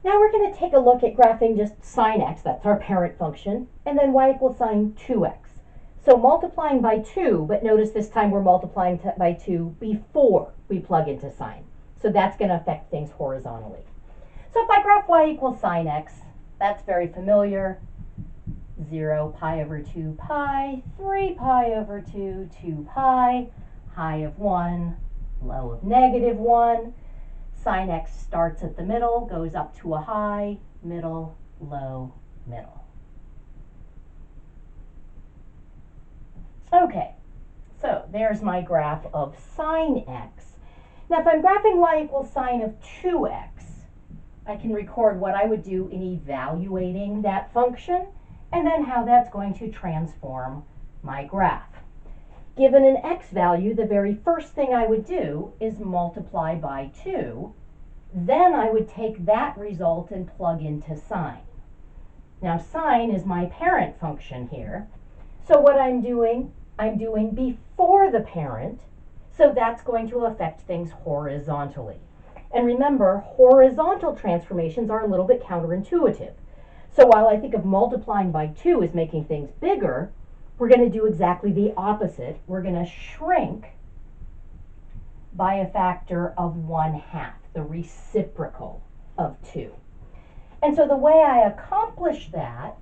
Now we're going to take a look at graphing just sine x, that's our parent function, and then y equals sine 2x. So multiplying by 2, but notice this time we're multiplying by 2 before we plug into sine. So that's going to affect things horizontally. So if I graph y equals sine x, that's very familiar. 0 pi over 2 pi, 3 pi over 2, 2 pi, high of 1, low of -1. Sine x starts at the middle, goes up to a high, middle, low, middle. Okay, so there's my graph of sine x. Now if I'm graphing y equals sine of 2x, I can record what I would do in evaluating that function and then how that's going to transform my graph. Given an x value, the very first thing I would do is multiply by 2. Then I would take that result and plug into sine. Now sine is my parent function here. So what I'm doing before the parent, so that's going to affect things horizontally. And remember, horizontal transformations are a little bit counterintuitive. So while I think of multiplying by 2 as making things bigger, we're going to do exactly the opposite. We're going to shrink by a factor of 1/2, the reciprocal of 2. And so the way I accomplish that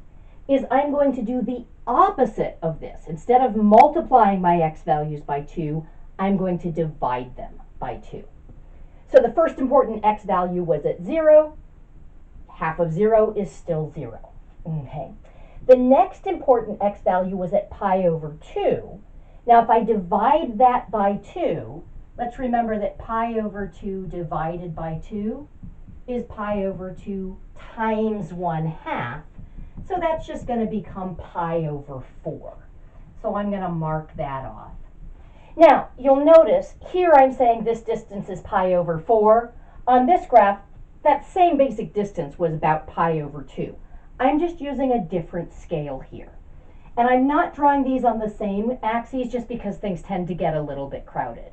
is I'm going to do the opposite of this. Instead of multiplying my x values by 2, I'm going to divide them by 2. So the first important x value was at 0. Half of 0 is still 0. Okay. The next important x value was at pi over 2. Now if I divide that by 2, let's remember that pi over 2 divided by 2 is pi over 2 times 1/2. So that's just going to become pi over 4. So I'm going to mark that off. Now, you'll notice here I'm saying this distance is pi over 4. On this graph, that same basic distance was about pi over 2. I'm just using a different scale here. And I'm not drawing these on the same axes just because things tend to get a little bit crowded.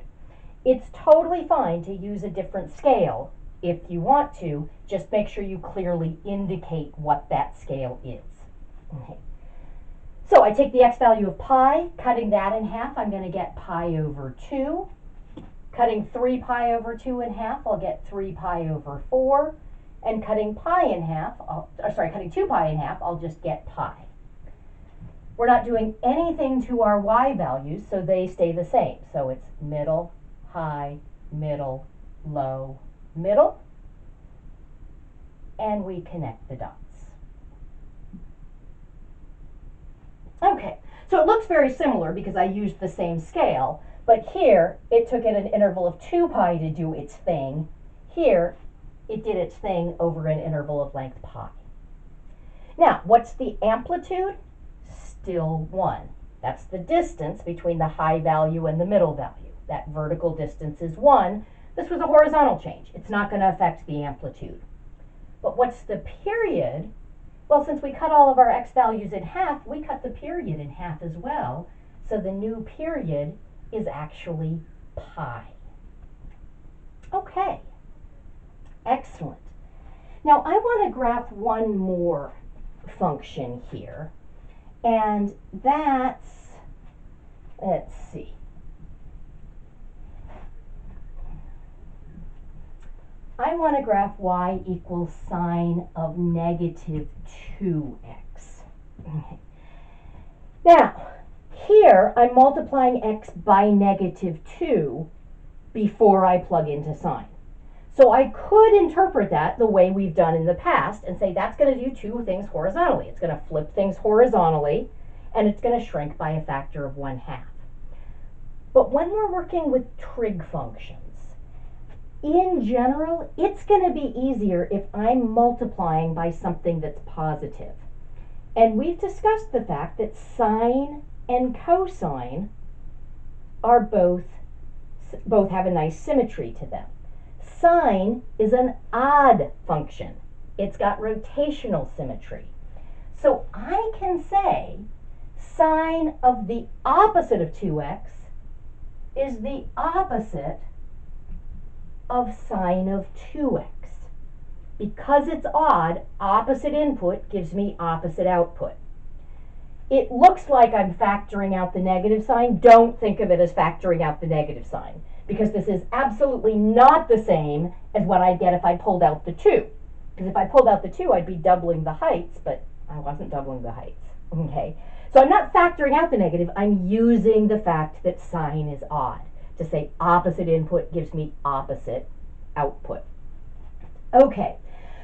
It's totally fine to use a different scale if you want to. Just make sure you clearly indicate what that scale is. Okay. So I take the x value of pi, cutting that in half, I'm going to get pi over 2. Cutting 3 pi over 2 in half, I'll get 3 pi over 4. And cutting pi in half, cutting 2 pi in half, I'll just get pi. We're not doing anything to our y values, so they stay the same. So it's middle, high, middle, low, middle. And we connect the dots. Okay, so it looks very similar because I used the same scale, but here it took it an interval of 2 pi to do its thing. Here it did its thing over an interval of length pi. Now, what's the amplitude? Still 1. That's the distance between the high value and the middle value. That vertical distance is 1. This was a horizontal change. It's not going to affect the amplitude. But what's the period? Well, since we cut all of our x values in half, we cut the period in half as well. So the new period is actually pi. Okay, excellent. Now I want to graph one more function here, and that's, let's see. I want to graph y equals sine of negative 2x. Okay. Now, here I'm multiplying x by negative 2 before I plug into sine. So I could interpret that the way we've done in the past and say that's going to do two things horizontally. It's going to flip things horizontally, and it's going to shrink by a factor of 1/2. But when we're working with trig functions, in general, it's going to be easier if I'm multiplying by something that's positive. And we've discussed the fact that sine and cosine are both have a nice symmetry to them. Sine is an odd function. It's got rotational symmetry. So I can say sine of the opposite of 2x is the opposite of sine of 2x. Because it's odd, opposite input gives me opposite output. It looks like I'm factoring out the negative sign. Don't think of it as factoring out the negative sign, because this is absolutely not the same as what I'd get if I pulled out the 2. Because if I pulled out the 2, I'd be doubling the heights, but I wasn't doubling the heights. Okay, so I'm not factoring out the negative. I'm using the fact that sine is odd to say opposite input gives me opposite output. Okay,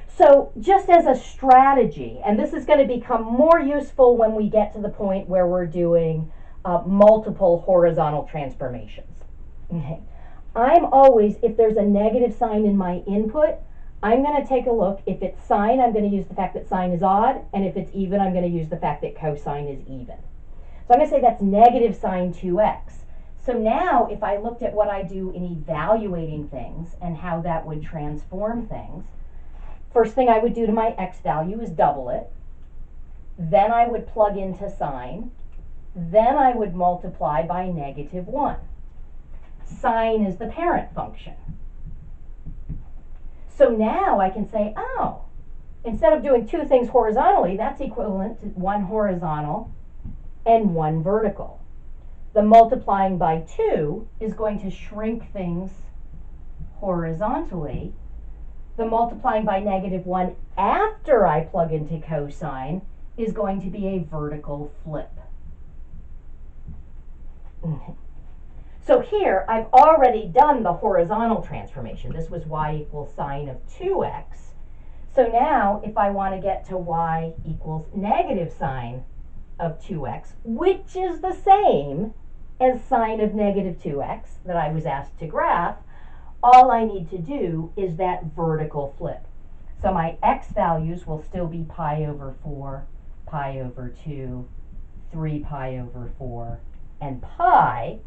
so just as a strategy, and this is going to become more useful when we get to the point where we're doing multiple horizontal transformations. Okay, I'm always, if there's a negative sign in my input, I'm going to take a look. If it's sine, I'm going to use the fact that sine is odd, and if it's even, I'm going to use the fact that cosine is even. So I'm going to say that's negative sine 2x. So now if I looked at what I do in evaluating things and how that would transform things, first thing I would do to my x value is double it. Then I would plug into sine. Then I would multiply by negative 1. Sine is the parent function. So now I can say, oh, instead of doing 2 things horizontally, that's equivalent to 1 horizontal and 1 vertical. The multiplying by 2 is going to shrink things horizontally. The multiplying by negative 1 after I plug into cosine is going to be a vertical flip. So here, I've already done the horizontal transformation. This was y equals sine of 2x. So now, if I want to get to y equals negative sine of 2x, which is the same as sine of negative 2x that I was asked to graph, all I need to do is that vertical flip. So my x values will still be pi over 4, pi over 2, 3 pi over 4, and pi.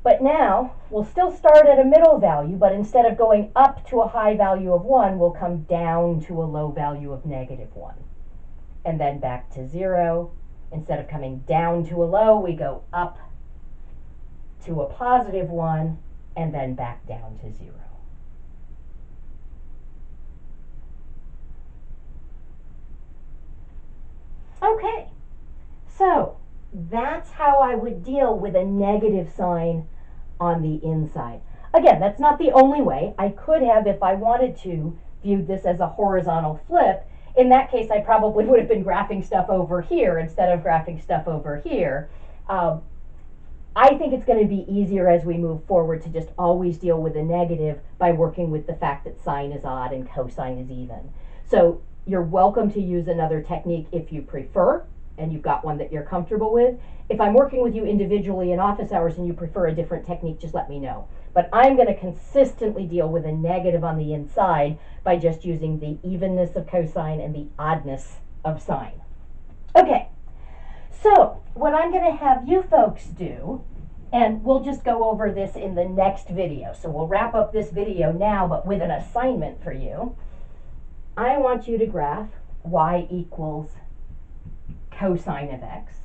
But now, we'll still start at a middle value, but instead of going up to a high value of 1, we'll come down to a low value of negative 1. And then back to 0. Instead of coming down to a low, we go up to a positive 1, and then back down to 0. Okay, so that's how I would deal with a negative sign on the inside. Again, that's not the only way. I could have, if I wanted to, viewed this as a horizontal flip. In that case, I probably would have been graphing stuff over here instead of graphing stuff over here. I think it's going to be easier as we move forward to just always deal with a negative by working with the fact that sine is odd and cosine is even. So you're welcome to use another technique if you prefer, and you've got one that you're comfortable with. If I'm working with you individually in office hours and you prefer a different technique, just let me know. But I'm going to consistently deal with a negative on the inside by just using the evenness of cosine and the oddness of sine. Okay, so what I'm going to have you folks do, and we'll just go over this in the next video. So we'll wrap up this video now, but with an assignment for you. I want you to graph y equals cosine of x,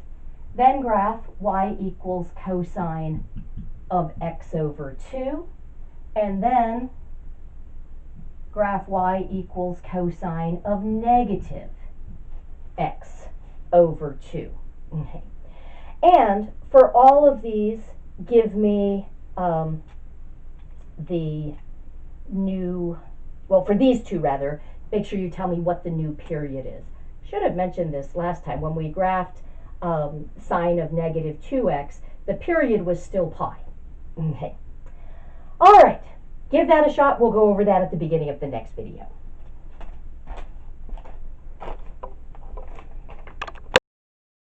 then graph y equals cosine of x over 2, and then graph y equals cosine of negative x over 2. Okay. And for all of these, give me the new, well, for these two rather, make sure you tell me what the new period is. Should have mentioned this last time. When we graphed sine of negative 2x, the period was still pi. Okay. All right. Give that a shot. We'll go over that at the beginning of the next video.